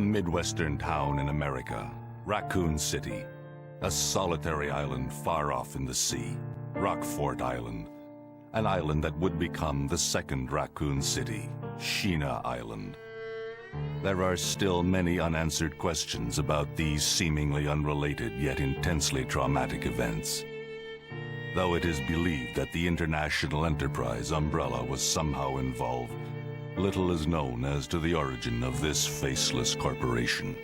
Midwestern town in America, Raccoon City. A solitary island far off in the sea, Rockfort Island. An island that would become the second Raccoon City, Sheena Island. There are still many unanswered questions about these seemingly unrelated yet intensely traumatic events. Though it is believed that the international enterprise Umbrella was somehow involved, little is known as to the origin of this faceless corporation.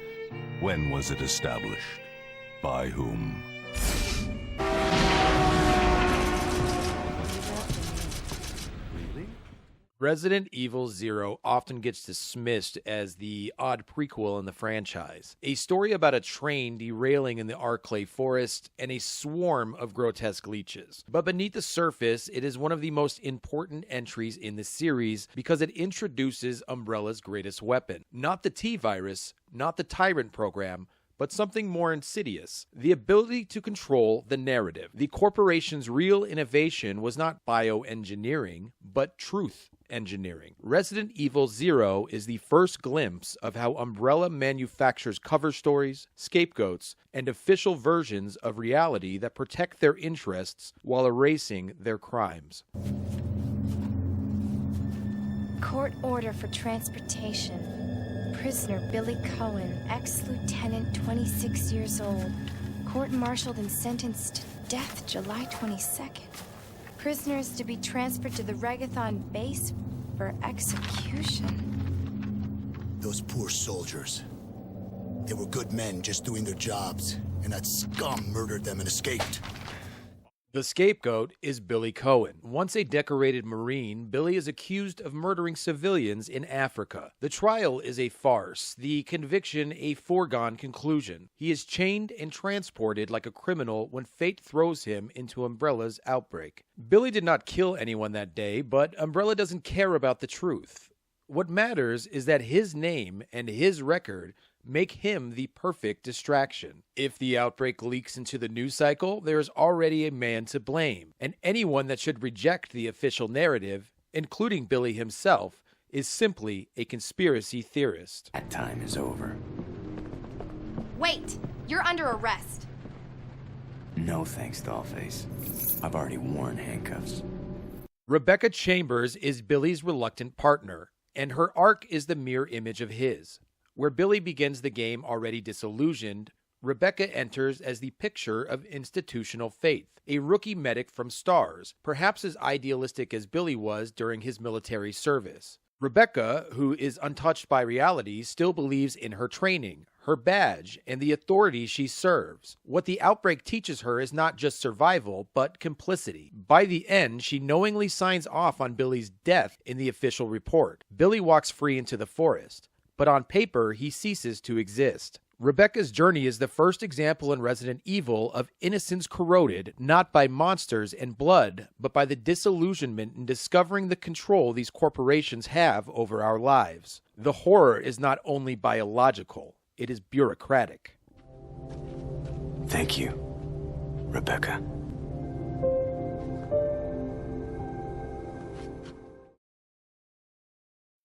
When was it established? By whom? Resident Evil Zero often gets dismissed as the odd prequel in the franchise. A story about a train derailing in the Arklay forest and a swarm of grotesque leeches. But beneath the surface, it is one of the most important entries in the series because it introduces Umbrella's greatest weapon. Not the T-Virus, not the Tyrant program, but something more insidious, the ability to control the narrative. The corporation's real innovation was not bioengineering, but truth engineering. Resident Evil Zero is the first glimpse of how Umbrella manufactures cover stories, scapegoats, and official versions of reality that protect their interests while erasing their crimes. Court order for transportation. Prisoner Billy Cohen, ex-lieutenant, 26 years old. Court-martialed and sentenced to death July 22nd. Prisoners to be transferred to the Regathon base for execution. Those poor soldiers. They were good men just doing their jobs, and that scum murdered them and escaped. The scapegoat is Billy Cohen. Once a decorated Marine, Billy is accused of murdering civilians in Africa. The trial is a farce, the conviction a foregone conclusion. He is chained and transported like a criminal when fate throws him into Umbrella's outbreak. Billy did not kill anyone that day, but Umbrella doesn't care about the truth. What matters is that his name and his record make him the perfect distraction. If the outbreak leaks into the news cycle, there is already a man to blame, and anyone that should reject the official narrative, including Billy himself, is simply a conspiracy theorist. That time is over. Wait! You're under arrest. No thanks, Dollface. I've already worn handcuffs. Rebecca Chambers is Billy's reluctant partner, and her arc is the mirror image of his. Where Billy begins the game already disillusioned, Rebecca enters as the picture of institutional faith, a rookie medic from STARS, perhaps as idealistic as Billy was during his military service. Rebecca, who is untouched by reality, still believes in her training, her badge, and the authority she serves. What the outbreak teaches her is not just survival, but complicity. By the end, she knowingly signs off on Billy's death in the official report. Billy walks free into the forest, but on paper, he ceases to exist. Rebecca's journey is the first example in Resident Evil of innocence corroded not by monsters and blood, but by the disillusionment in discovering the control these corporations have over our lives. The horror is not only biological, it is bureaucratic. Thank you, Rebecca.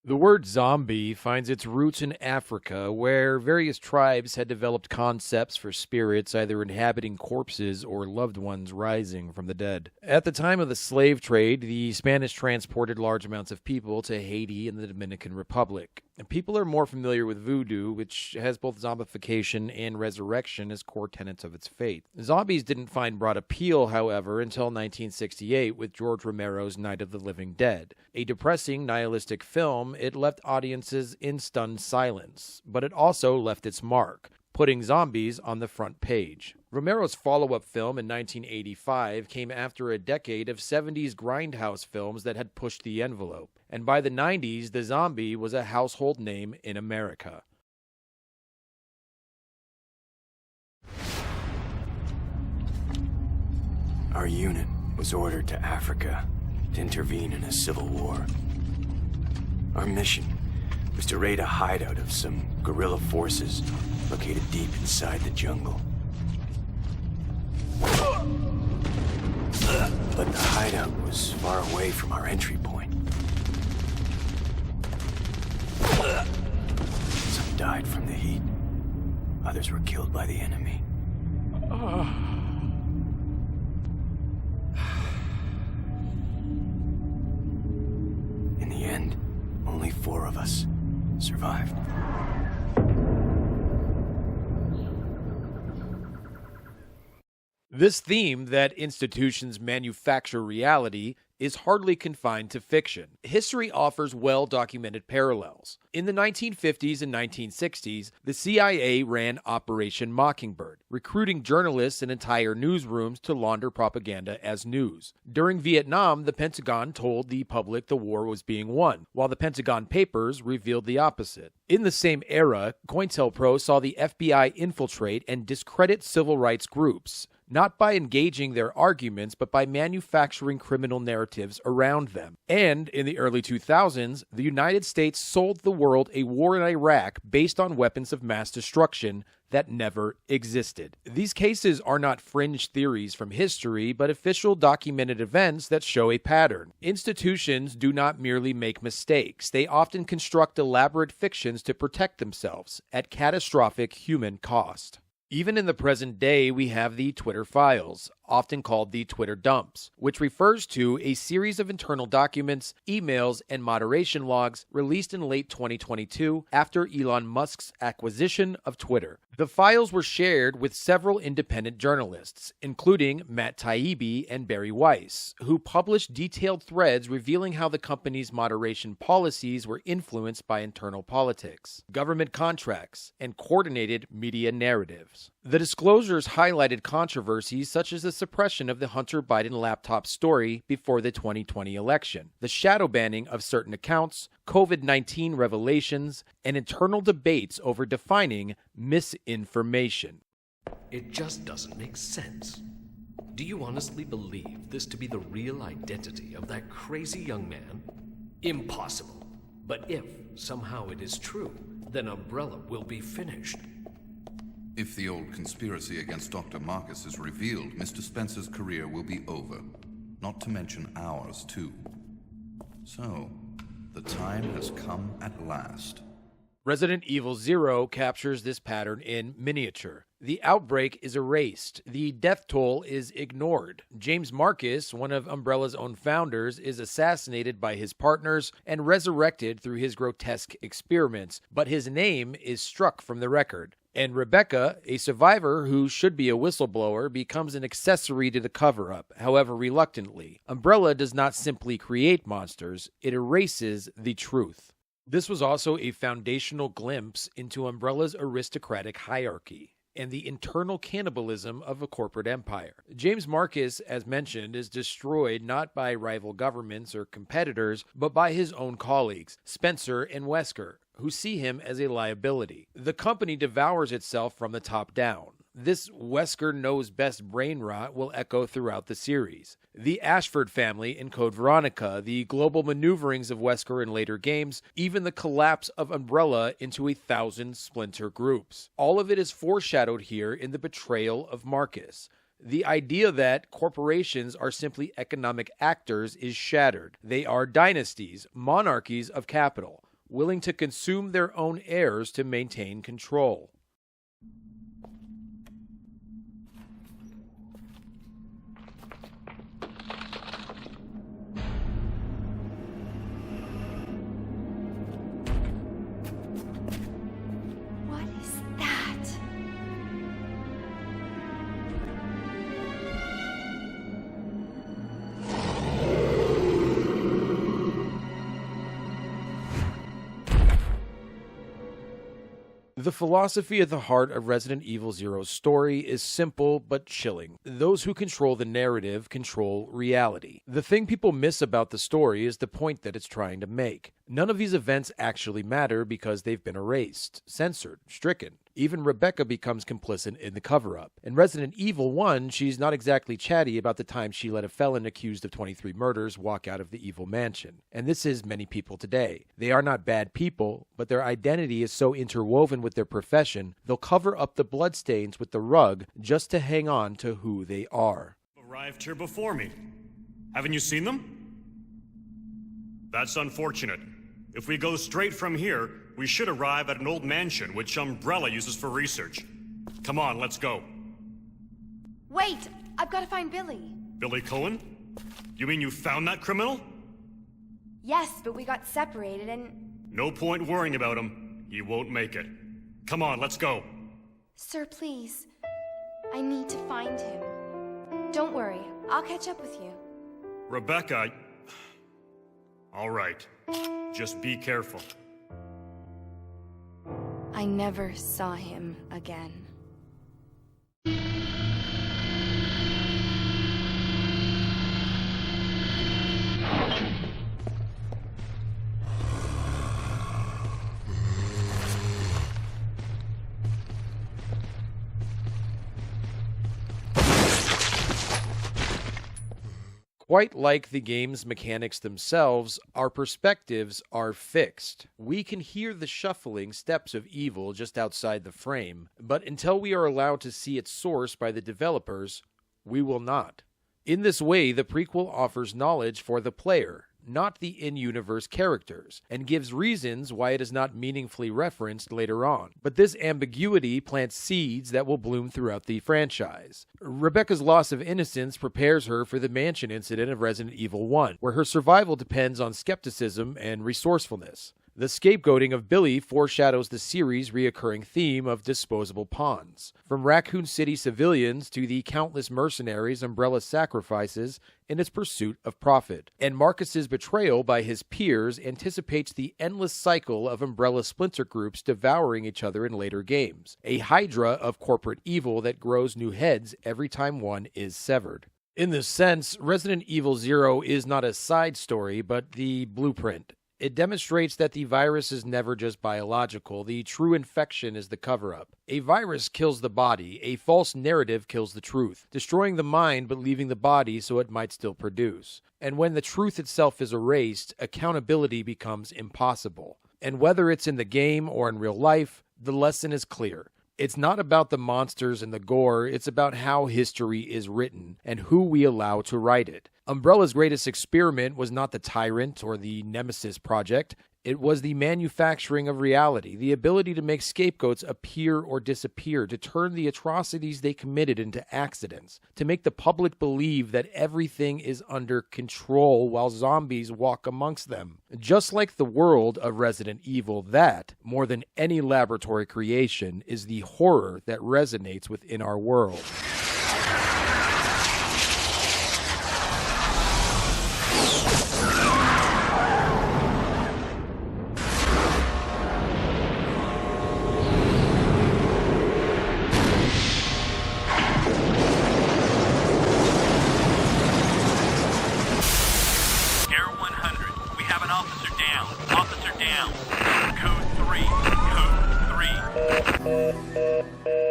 The word zombie finds its roots in Africa, where various tribes had developed concepts for spirits either inhabiting corpses or loved ones rising from the dead. At the time of the slave trade, the Spanish transported large amounts of people to Haiti and the Dominican Republic. And people are more familiar with voodoo, which has both zombification and resurrection as core tenets of its faith. Zombies didn't find broad appeal, however, until 1968 with George Romero's Night of the Living Dead. A depressing, nihilistic film, it left audiences in stunned silence, but it also left its mark, putting zombies on the front page. Romero's follow-up film in 1985 came after a decade of 70s grindhouse films that had pushed the envelope, and by the 90s, the zombie was a household name in America. Our unit was ordered to Africa to intervene in a civil war. Our mission was to raid a hideout of some guerrilla forces located deep inside the jungle. But the hideout was far away from our entry point. Some died from the heat. Others were killed by the enemy. In the end, only 4 of us survived. This theme that institutions manufacture reality is hardly confined to fiction. History offers well-documented parallels. In the 1950s and 1960s, the CIA ran Operation Mockingbird, recruiting journalists and entire newsrooms to launder propaganda as news. During Vietnam, the Pentagon told the public the war was being won, while the Pentagon Papers revealed the opposite. In the same era, COINTELPRO saw the FBI infiltrate and discredit civil rights groups, not by engaging their arguments, but by manufacturing criminal narratives around them. And in the early 2000s, the United States sold the world a war in Iraq based on weapons of mass destruction that never existed. These cases are not fringe theories from history, but official documented events that show a pattern. Institutions do not merely make mistakes. They often construct elaborate fictions to protect themselves at catastrophic human cost. Even in the present day, we have the Twitter files, often called the Twitter dumps, which refers to a series of internal documents, emails, and moderation logs released in late 2022 after Elon Musk's acquisition of Twitter. The files were shared with several independent journalists, including Matt Taibbi and Barry Weiss, who published detailed threads revealing how the company's moderation policies were influenced by internal politics, government contracts, and coordinated media narratives. The disclosures highlighted controversies such as the suppression of the Hunter Biden laptop story before the 2020 election, the shadow banning of certain accounts, COVID-19 revelations, and internal debates over defining misinformation. It just doesn't make sense. Do you honestly believe this to be the real identity of that crazy young man? Impossible. But if somehow it is true, then Umbrella will be finished. If the old conspiracy against Dr. Marcus is revealed, Mr. Spencer's career will be over. Not to mention ours, too. So, the time has come at last. Resident Evil 0 captures this pattern in miniature. The outbreak is erased. The death toll is ignored. James Marcus, one of Umbrella's own founders, is assassinated by his partners and resurrected through his grotesque experiments, but his name is struck from the record. And Rebecca, a survivor who should be a whistleblower, becomes an accessory to the cover-up, however reluctantly. Umbrella does not simply create monsters, it erases the truth. This was also a foundational glimpse into Umbrella's aristocratic hierarchy and the internal cannibalism of a corporate empire. James Marcus, as mentioned, is destroyed not by rival governments or competitors, but by his own colleagues, Spencer and Wesker, who see him as a liability. The company devours itself from the top down. This Wesker knows best brain rot will echo throughout the series. The Ashford family in Code Veronica, the global maneuverings of Wesker in later games, even the collapse of Umbrella into 1,000 splinter groups. All of it is foreshadowed here in the betrayal of Marcus. The idea that corporations are simply economic actors is shattered. They are dynasties, monarchies of capital, willing to consume their own heirs to maintain control. What is that? The philosophy at the heart of Resident Evil Zero's story is simple but chilling. Those who control the narrative control reality. The thing people miss about the story is the point that it's trying to make. None of these events actually matter because they've been erased, censored, stricken. Even Rebecca becomes complicit in the cover-up. In Resident Evil 1, she's not exactly chatty about the time she let a felon accused of 23 murders walk out of the evil mansion. And this is many people today. They are not bad people, but their identity is so interwoven with their profession, they'll cover up the bloodstains with the rug just to hang on to who they are. Arrived here before me. Haven't you seen them? That's unfortunate. If we go straight from here, we should arrive at an old mansion which Umbrella uses for research. Come on, let's go. Wait! I've got to find Billy. Billy Cohen? You mean you found that criminal? Yes, but we got separated and... No point worrying about him. He won't make it. Come on, let's go. Sir, please. I need to find him. Don't worry, I'll catch up with you. Rebecca... All right. Just be careful. I never saw him again. Quite like the game's mechanics themselves, our perspectives are fixed. We can hear the shuffling steps of evil just outside the frame, but until we are allowed to see its source by the developers, we will not. In this way, the prequel offers knowledge for the player, not the in-universe characters, and gives reasons why it is not meaningfully referenced later on. But this ambiguity plants seeds that will bloom throughout the franchise. Rebecca's loss of innocence prepares her for the mansion incident of Resident Evil 1, where her survival depends on skepticism and resourcefulness. The scapegoating of Billy foreshadows the series' reoccurring theme of disposable pawns. From Raccoon City civilians to the countless mercenaries Umbrella sacrifices in its pursuit of profit. And Marcus's betrayal by his peers anticipates the endless cycle of Umbrella splinter groups devouring each other in later games. A hydra of corporate evil that grows new heads every time one is severed. In this sense, Resident Evil 0 is not a side story, but the blueprint. It demonstrates that the virus is never just biological. The true infection is the cover-up. A virus kills the body. A false narrative kills the truth, destroying the mind but leaving the body so it might still produce. And when the truth itself is erased, accountability becomes impossible. And whether it's in the game or in real life, the lesson is clear. It's not about the monsters and the gore, it's about how history is written and who we allow to write it. Umbrella's greatest experiment was not the Tyrant or the Nemesis Project. It was the manufacturing of reality, the ability to make scapegoats appear or disappear, to turn the atrocities they committed into accidents, to make the public believe that everything is under control while zombies walk amongst them. Just like the world of Resident Evil, that, more than any laboratory creation, is the horror that resonates within our world. Officer down. Code 3. Code 3.